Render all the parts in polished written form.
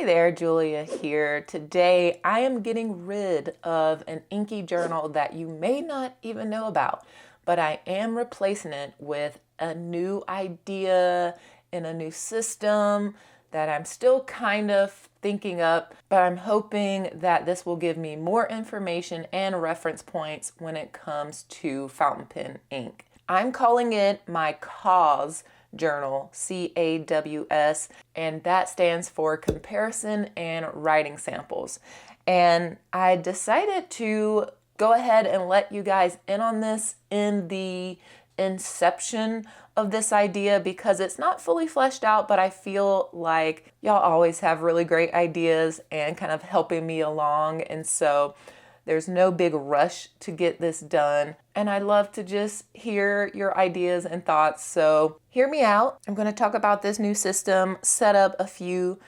Hey there, Julia here. Today I am getting rid of an Inky journal that you may not even know about, but I am replacing it with a new idea in a new system that I'm still kind of thinking up, but I'm hoping that this will give me more information and reference points when it comes to fountain pen ink. I'm calling it my CAWS journal, CAWS, and that stands for comparison and writing samples. And I decided to go ahead and let you guys in on this in the inception of this idea because it's not fully fleshed out, but I feel like y'all always have really great ideas and kind of helping me along. And so there's no big rush to get this done. And I'd love to just hear your ideas and thoughts. So hear me out. I'm going to talk about this new system, set up a few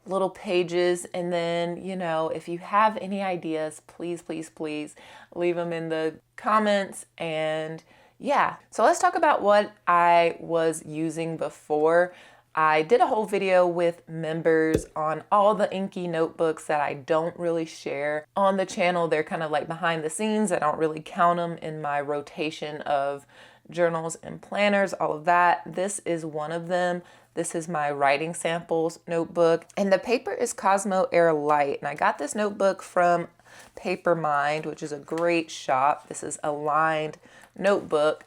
little pages, and then, if you have any ideas, please, please, please leave them in the comments. And yeah, so let's talk about what I was using before. I did a whole video with members on all the Inky notebooks that I don't really share on the channel. They're kind of like behind the scenes. I don't really count them in my rotation of journals and planners, all of that. This is one of them. This is my writing samples notebook, and the paper is Cosmo Air Light. And I got this notebook from Paper Mind, which is a great shop. This is a lined notebook.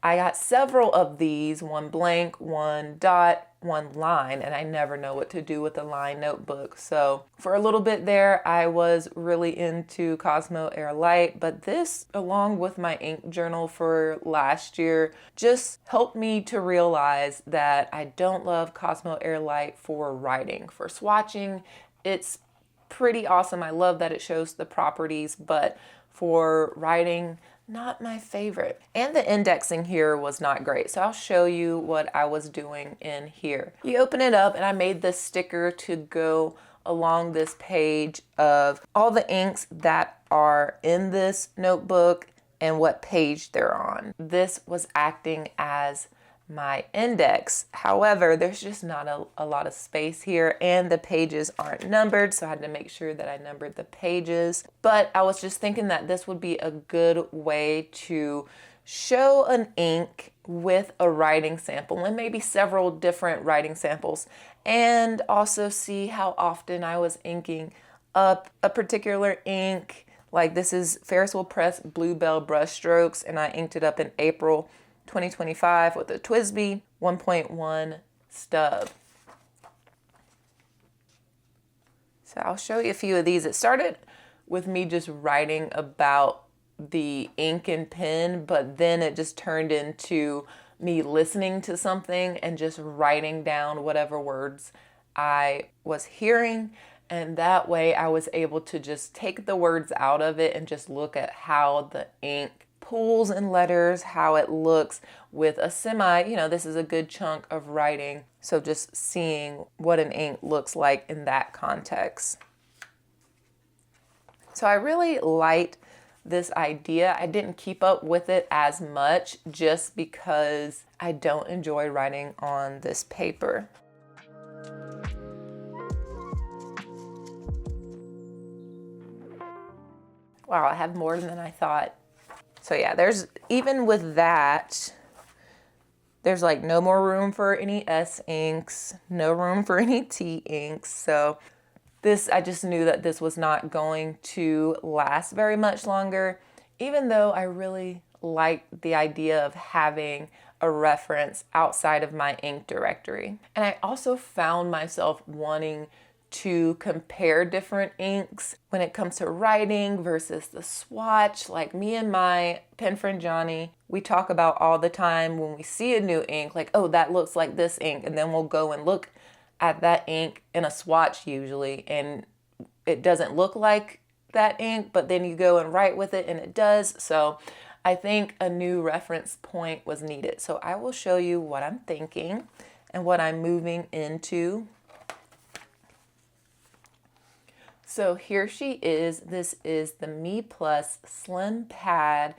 I got several of these, one blank, one dot, one line, and I never know what to do with a line notebook. So for a little bit there, I was really into Cosmo Air Light, but this, along with my ink journal for last year, just helped me to realize that I don't love Cosmo Air Light for writing. For swatching, it's pretty awesome. I love that it shows the properties, but for writing, not my favorite. And the indexing here was not great. So I'll show you what I was doing in here. You open it up, and I made this sticker to go along this page of all the inks that are in this notebook and what page they're on. This was acting as my index. However, there's just not a lot of space here, and the pages aren't numbered, so I had to make sure that I numbered the pages. But I was just thinking that this would be a good way to show an ink with a writing sample, and maybe several different writing samples, and also see how often I was inking up a particular ink. Like this is Ferris Wheel Press Bluebell brush strokes, and I inked it up in April 2025 with a TWSBI 1.1 stub. So I'll show you a few of these. It started with me just writing about the ink and pen, but then it just turned into me listening to something and just writing down whatever words I was hearing. And that way I was able to just take the words out of it and just look at how the ink pools and letters, how it looks with a semi, this is a good chunk of writing. So just seeing what an ink looks like in that context. So I really liked this idea. I didn't keep up with it as much just because I don't enjoy writing on this paper. Wow, I have more than I thought. So yeah, there's, even with that, there's like no more room for any S inks, no room for any T inks. So this, I just knew that this was not going to last very much longer, even though I really liked the idea of having a reference outside of my ink directory. And I also found myself wanting to compare different inks when it comes to writing versus the swatch. Like me and my pen friend Johnny, we talk about all the time when we see a new ink, like, oh, that looks like this ink. And then we'll go and look at that ink in a swatch usually, and it doesn't look like that ink, but then you go and write with it and it does. So I think a new reference point was needed. So I will show you what I'm thinking and what I'm moving into. So here she is. This is the MeePlus SlimPad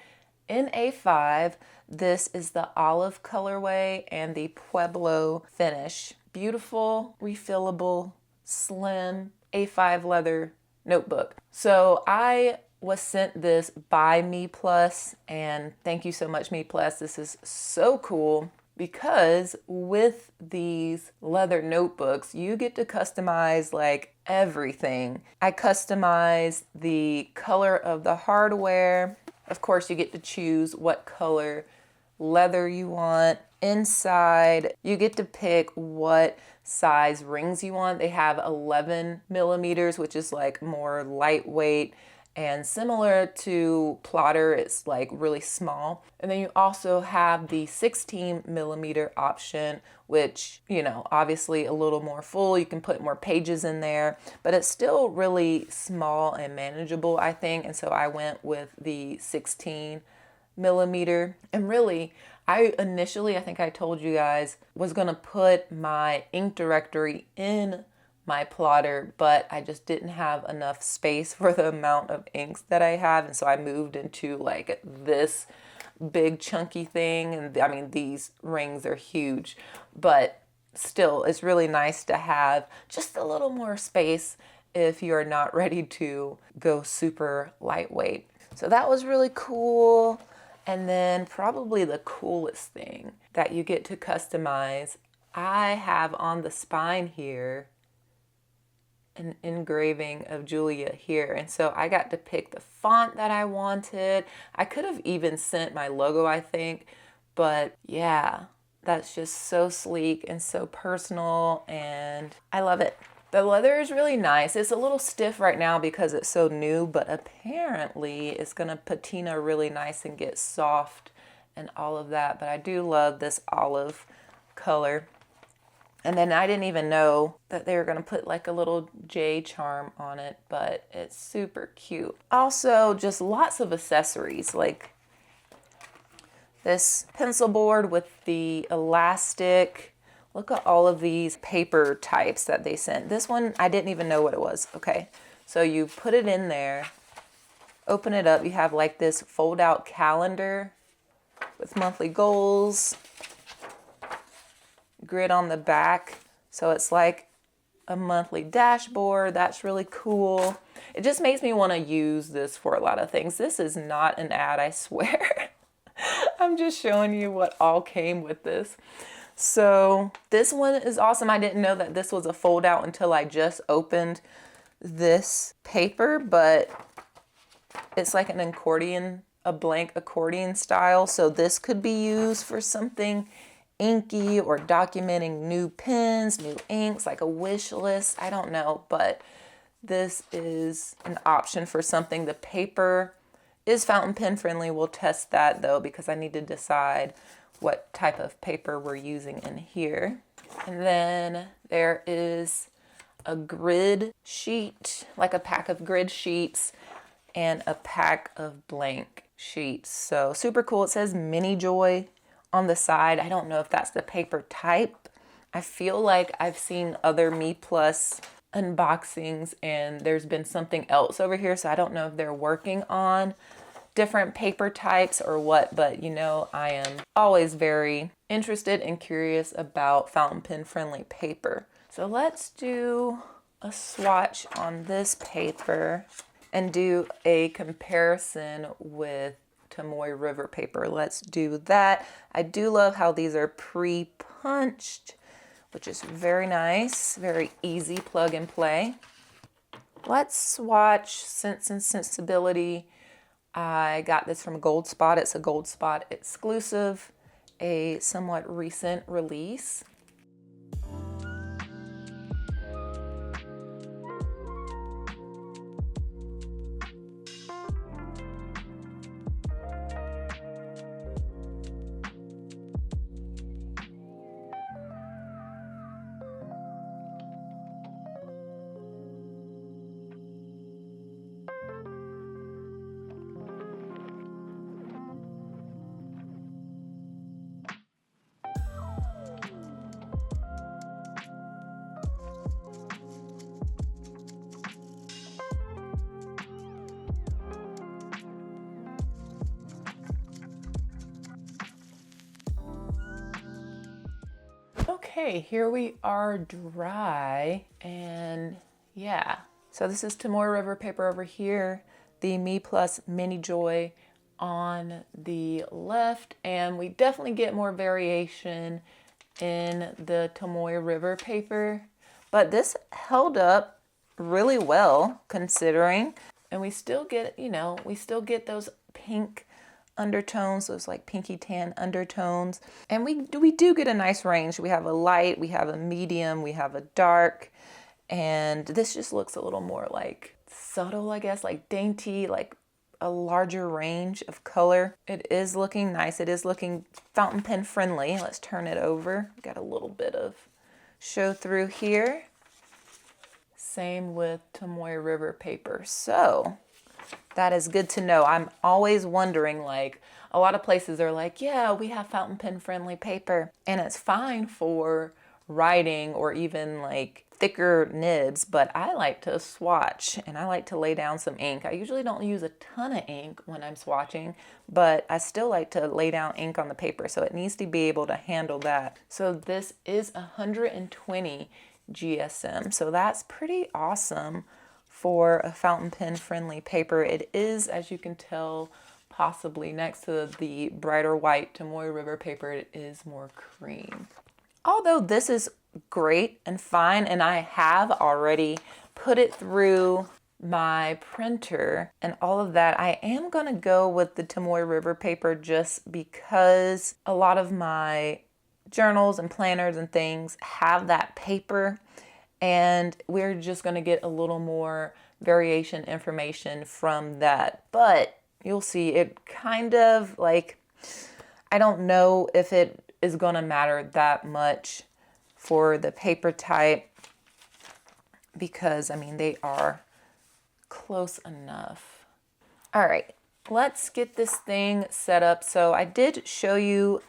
in A5. This is the olive colorway and the Pueblo finish. Beautiful, refillable slim A5 leather notebook. So I was sent this by MeePlus, and thank you so much, MeePlus. This is so cool because with these leather notebooks, you get to customize like everything. I customized the color of the hardware. Of course, you get to choose what color leather you want. Inside, you get to pick what size rings you want. They have 11 millimeters, which is like more lightweight, and similar to plotter, it's like really small. And then you also have the 16 millimeter option, which, you know, obviously a little more full. You can put more pages in there, but it's still really small and manageable, I think. And so I went with the 16 millimeter. And really, I think I told you guys, was gonna put my ink directory in my plotter, but I just didn't have enough space for the amount of inks that I have. And so I moved into like this big chunky thing. And I mean, these rings are huge, but still it's really nice to have just a little more space if you're not ready to go super lightweight. So that was really cool. And then probably the coolest thing that you get to customize, I have on the spine here an engraving of Julia here. And so I got to pick the font that I wanted. I could have even sent my logo, I think, but yeah, that's just so sleek and so personal, and I love it. The leather is really nice. It's a little stiff right now because it's so new, but apparently it's gonna patina really nice and get soft and all of that. But I do love this olive color. And then I didn't even know that they were gonna put like a little J charm on it, but it's super cute. Also, just lots of accessories, like this pencil board with the elastic. Look at all of these paper types that they sent. This one, I didn't even know what it was. Okay, so you put it in there, open it up. You have like this fold out calendar with monthly goals, grid on the back. So it's like a monthly dashboard. That's really cool. It just makes me want to use this for a lot of things. This is not an ad, I swear. I'm just showing you what all came with this. So this one is awesome. I didn't know that this was a fold out until I just opened this paper, but it's like an accordion, a blank accordion style. So this could be used for something inky or documenting new pens, new inks, like a wish list. I don't know, but this is an option for something. The paper is fountain pen friendly. We'll test that though, because I need to decide what type of paper we're using in here. And then there is a grid sheet, like a pack of grid sheets and a pack of blank sheets. So super cool. It says Mini Joy on the side. I don't know if that's the paper type. I feel like I've seen other MeePlus unboxings and there's been something else over here. So I don't know if they're working on different paper types or what, but you know, I am always very interested and curious about fountain pen friendly paper. So let's do a swatch on this paper and do a comparison with Tomoe River paper. Let's do that. I do love how these are pre-punched, which is very nice, very easy plug and play. Let's swatch Sense and Sensibility. I got this from Gold Spot. It's a Gold Spot exclusive, a somewhat recent release. Okay, here we are dry, and yeah. So this is Tomoe River paper over here, the MeePlus Mini Joy on the left, and we definitely get more variation in the Tomoe River paper, but this held up really well considering, and we still get, you know, we still get those pink undertones, those like pinky tan undertones, and we do get a nice range. We have a light, we have a medium, we have a dark, and this just looks a little more like subtle, I guess, like dainty, like a larger range of color. It is looking nice. It is looking fountain pen friendly. Let's turn it over. Got a little bit of show through here. Same with Tomoe River paper. So that is good to know. I'm always wondering, like, a lot of places are like, yeah, we have fountain pen friendly paper, and it's fine for writing or even like thicker nibs, but I like to swatch and I like to lay down some ink. I usually don't use a ton of ink when I'm swatching, but I still like to lay down ink on the paper, so it needs to be able to handle that. So this is 120 GSM, so that's pretty awesome for a fountain pen friendly paper. It is, as you can tell, possibly next to the brighter white Tomoe River paper, it is more cream. Although this is great and fine, and I have already put it through my printer and all of that, I am going to go with the Tomoe River paper just because a lot of my journals and planners and things have that paper, and we're just going to get a little more variation information from that. But you'll see it kind of like, I don't know if it is going to matter that much for the paper type, because I mean, they are close enough. All right, let's get this thing set up. So I did show you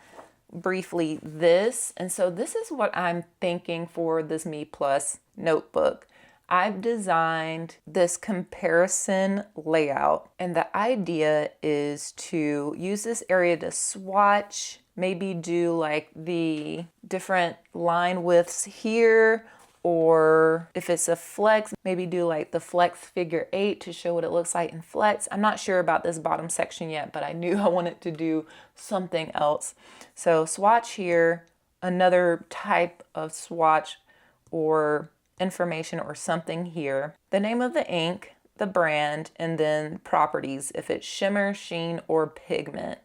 briefly this, and so this is what I'm thinking for this MeePlus notebook. I've designed this comparison layout, and the idea is to use this area to swatch, maybe do like the different line widths here, or if it's a flex, maybe do like the flex figure 8 to show what it looks like in flex. I'm not sure about this bottom section yet, but I knew I wanted to do something else. So swatch here, another type of swatch or information or something here, the name of the ink, the brand, and then properties, if it's shimmer, sheen, or pigment.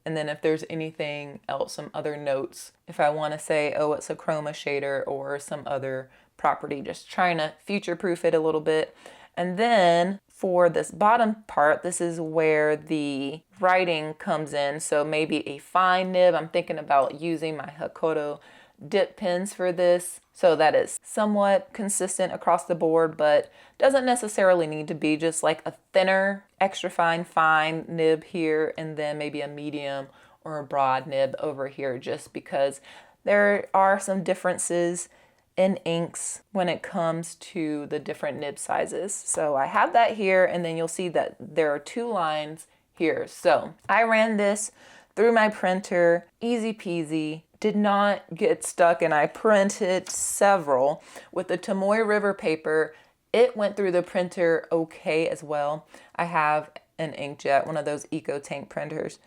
And then if there's anything else, some other notes, if I want to say, oh, it's a chroma shader or some other property, just trying to future-proof it a little bit. And then for this bottom part, this is where the writing comes in. So maybe a fine nib. I'm thinking about using my Hakoto dip pens for this, so that is somewhat consistent across the board, but doesn't necessarily need to be. Just like a thinner, extra fine nib here, and then maybe a medium or a broad nib over here, just because there are some differences in inks when it comes to the different nib sizes. So I have that here, and then you'll see that there are 2 lines here. So I ran this through my printer, easy peasy. Did not get stuck, and I printed several. With the Tomoe River paper, it went through the printer okay as well. I have an inkjet, one of those EcoTank printers.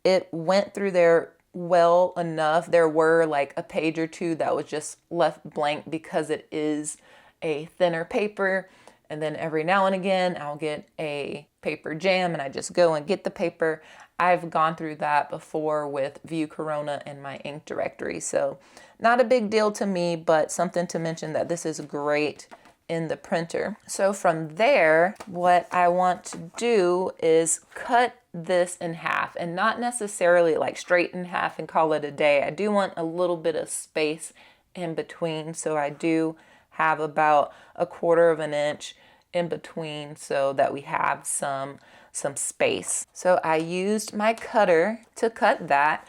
It went through there well enough. There were like a page or 2 that was just left blank because it is a thinner paper. And then every now and again, I'll get a paper jam and I just go and get the paper. I've gone through that before with View Corona and my ink directory. So not a big deal to me, but something to mention that this is great in the printer. So from there, what I want to do is cut this in half, and not necessarily like straight in half and call it a day. I do want a little bit of space in between. So I do have about 1/4 of an inch in between so that we have some space. So I used my cutter to cut that.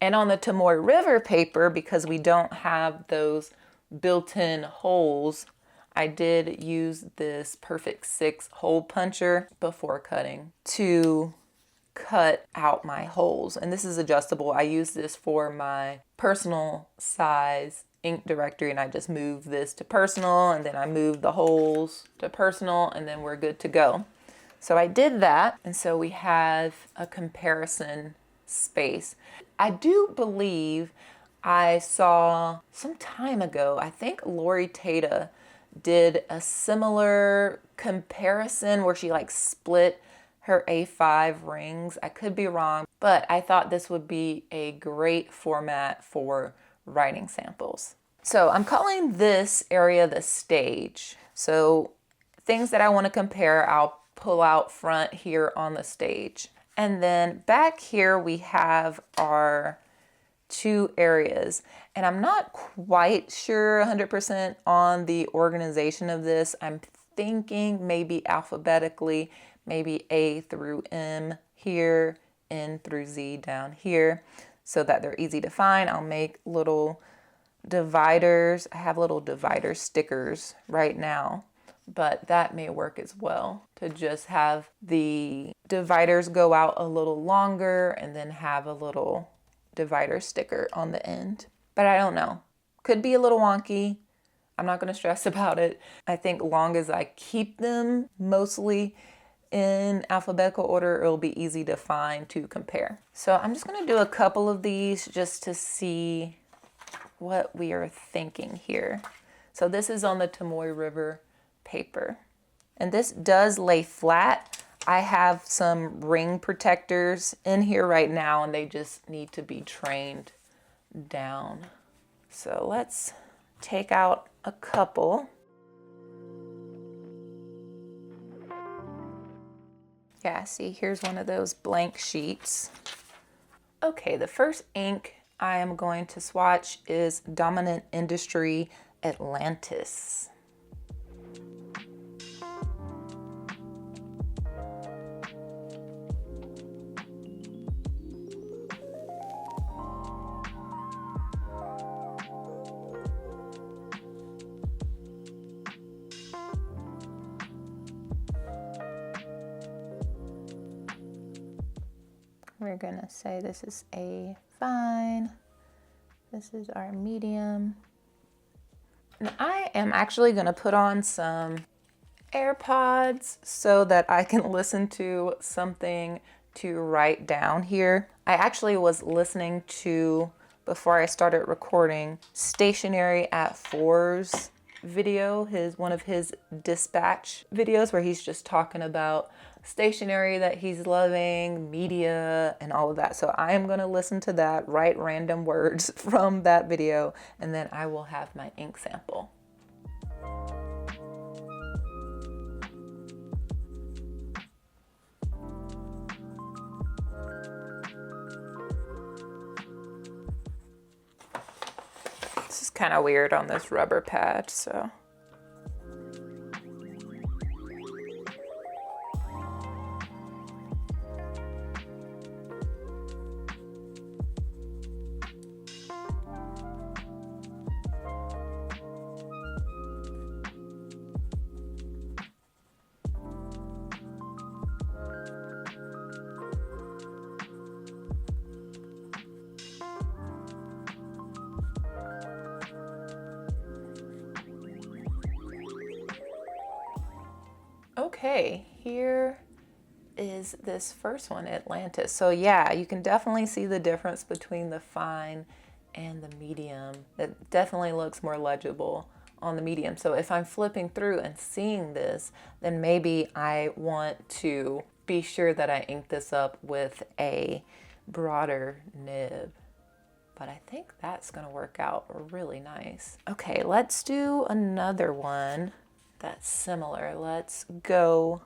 And on the Tomoe River paper, because we don't have those built-in holes, I did use this Perfect 6 hole puncher before cutting to cut out my holes. And this is adjustable. I use this for my personal size ink directory and I just move this to personal, and then I move the holes to personal, and then we're good to go. So I did that, and so we have a comparison space. I do believe I saw some time ago, I think Lori Tata did a similar comparison where she like split her A5 rings. I could be wrong, but I thought this would be a great format for writing samples. So I'm calling this area the stage. So things that I want to compare, I'll pull out front here on the stage. And then back here we have our two areas. And I'm not quite sure 100% on the organization of this. I'm thinking maybe alphabetically, maybe A through M here, N through Z down here, so that they're easy to find. I'll make little dividers. I have little divider stickers right now, but that may work as well, to just have the dividers go out a little longer and then have a little divider sticker on the end. But I don't know. Could be a little wonky. I'm not going to stress about it. I think long as I keep them mostly in alphabetical order, it'll be easy to find to compare. So I'm just going to do a couple of these just to see what we are thinking here. So this is on the Tomoe River paper. And this does lay flat. I have some ring protectors in here right now, and they just need to be trained down. So let's take out a couple. Yeah, see, here's one of those blank sheets. Okay, the first ink I am going to swatch is Dominant Industry Atlantis. We're gonna say this is a fine, this is our medium. And I am actually gonna put on some AirPods so that I can listen to something to write down here. I actually was listening to, before I started recording, Stationery at Four's video, one of his dispatch videos where he's just talking about stationery that he's loving, media, and all of that. So I am gonna listen to that, write random words from that video, and then I will have my ink sample. This is kind of weird on this rubber pad, so. Okay, here is this first one, Atlantis. So yeah, you can definitely see the difference between the fine and the medium. It definitely looks more legible on the medium. So if I'm flipping through and seeing this, then maybe I want to be sure that I ink this up with a broader nib. But I think that's gonna work out really nice. Okay, let's do another one that's similar. Let's go,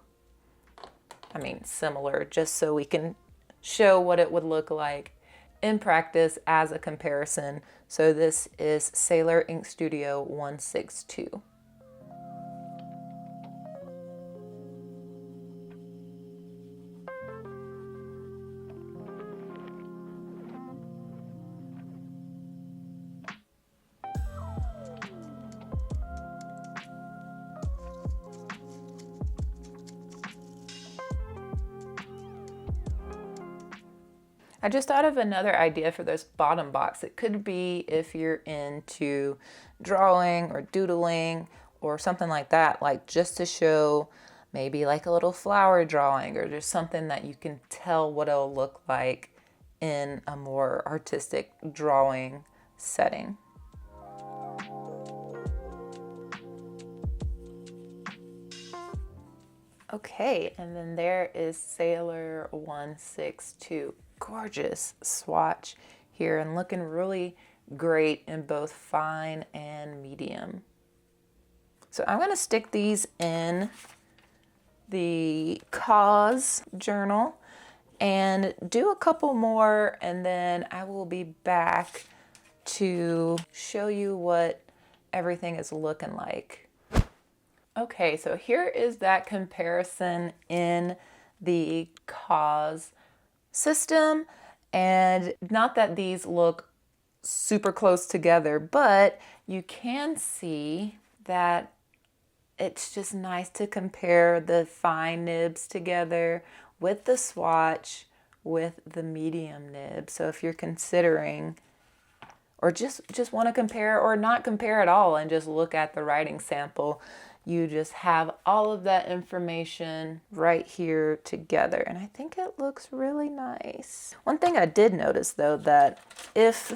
similar, just so we can show what it would look like in practice as a comparison. So this is Sailor Ink Studio 162. I just thought of another idea for this bottom box. It could be if you're into drawing or doodling or something like that, like just to show maybe like a little flower drawing or just something that you can tell what it'll look like in a more artistic drawing setting. Okay, and then there is Sailor 162. Gorgeous swatch here and looking really great in both fine and medium. So I'm going to stick these in the CAWS journal and do a couple more, and then I will be back to show you what everything is looking like. Okay, so here is that comparison in the CAWS system, and not that these look super close together, but you can see that it's just nice to compare the fine nibs together with the swatch with the medium nib. So if you're considering or just want to compare or not compare at all and just look at the writing sample, you just have all of that information right here together. And I think it looks really nice. One thing I did notice though, that if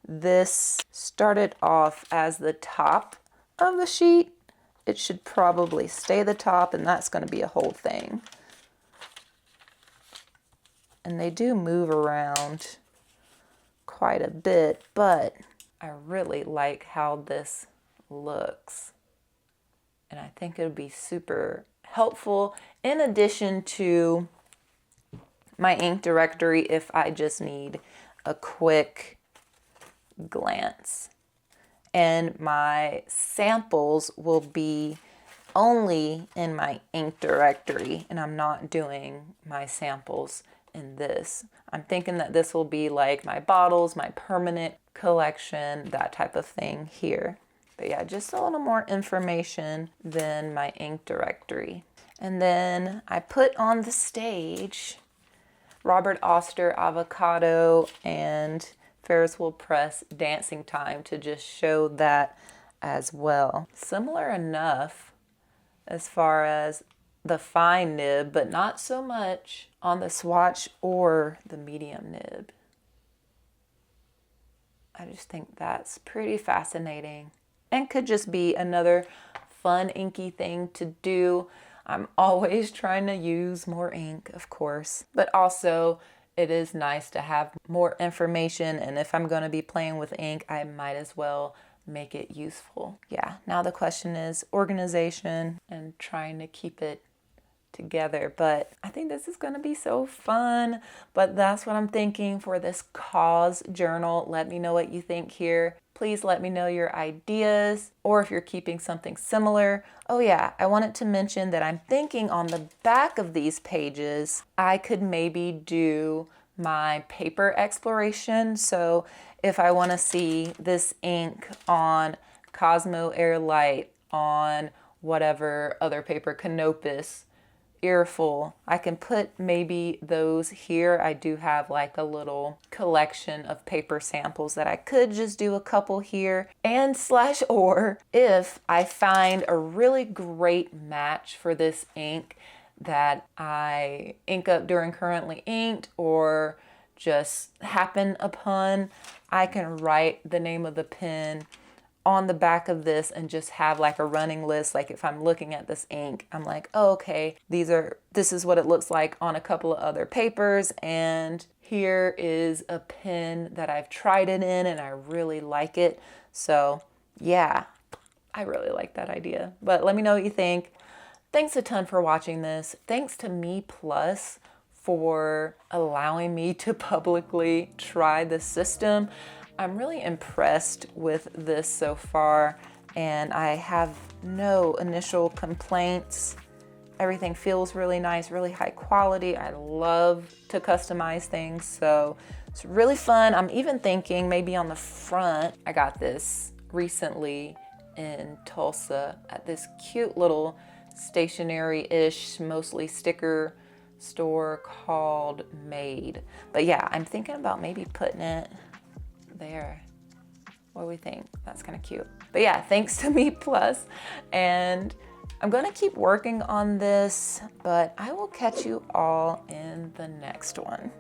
this started off as the top of the sheet, it should probably stay the top, and that's going to be a whole thing. And they do move around quite a bit, but I really like how this looks. And I think it would be super helpful in addition to my ink directory if I just need a quick glance. And my samples will be only in my ink directory, and I'm not doing my samples in this. I'm thinking that this will be like my bottles, my permanent collection, that type of thing here. But yeah, just a little more information than my ink directory. And then I put on the stage Robert Oster Avocado and Ferris Wheel Press Dancing Time to just show that as well. Similar enough as far as the fine nib, but not so much on the swatch or the medium nib. I just think that's pretty fascinating and could just be another fun inky thing to do. I'm always trying to use more ink, of course, but also it is nice to have more information, and if I'm going to be playing with ink, I might as well make it useful. Yeah, now the question is organization and trying to keep it together, but I think this is going to be so fun. But that's what I'm thinking for this CAWS journal. Let me know what you think here. Please let me know your ideas, or if you're keeping something similar. Oh yeah, I wanted to mention that I'm thinking on the back of these pages, I could maybe do my paper exploration. So if I want to see this ink on Cosmo Airlight, on whatever other paper, Canopus, Earful, I can put maybe those here. I do have like a little collection of paper samples that I could just do a couple here, and slash or if I find a really great match for this ink that I ink up during Currently Inked or just happen upon, I can write the name of the pen on the back of this and just have like a running list. Like if I'm looking at this ink, I'm like, oh, okay, this is what it looks like on a couple of other papers, and here is a pen that I've tried it in and I really like it. So yeah, I really like that idea. But let me know what you think. Thanks a ton for watching this. Thanks to MeePlus for allowing me to publicly try the system. I'm really impressed with this so far, and I have no initial complaints. Everything feels really nice, really high quality. I love to customize things, so it's really fun. I'm even thinking maybe on the front, I got this recently in Tulsa at this cute little stationery-ish, mostly sticker store called Made. But yeah, I'm thinking about maybe putting it there. What do we think? That's kind of cute. But yeah, thanks to MeePlus. And I'm gonna keep working on this, but I will catch you all in the next one.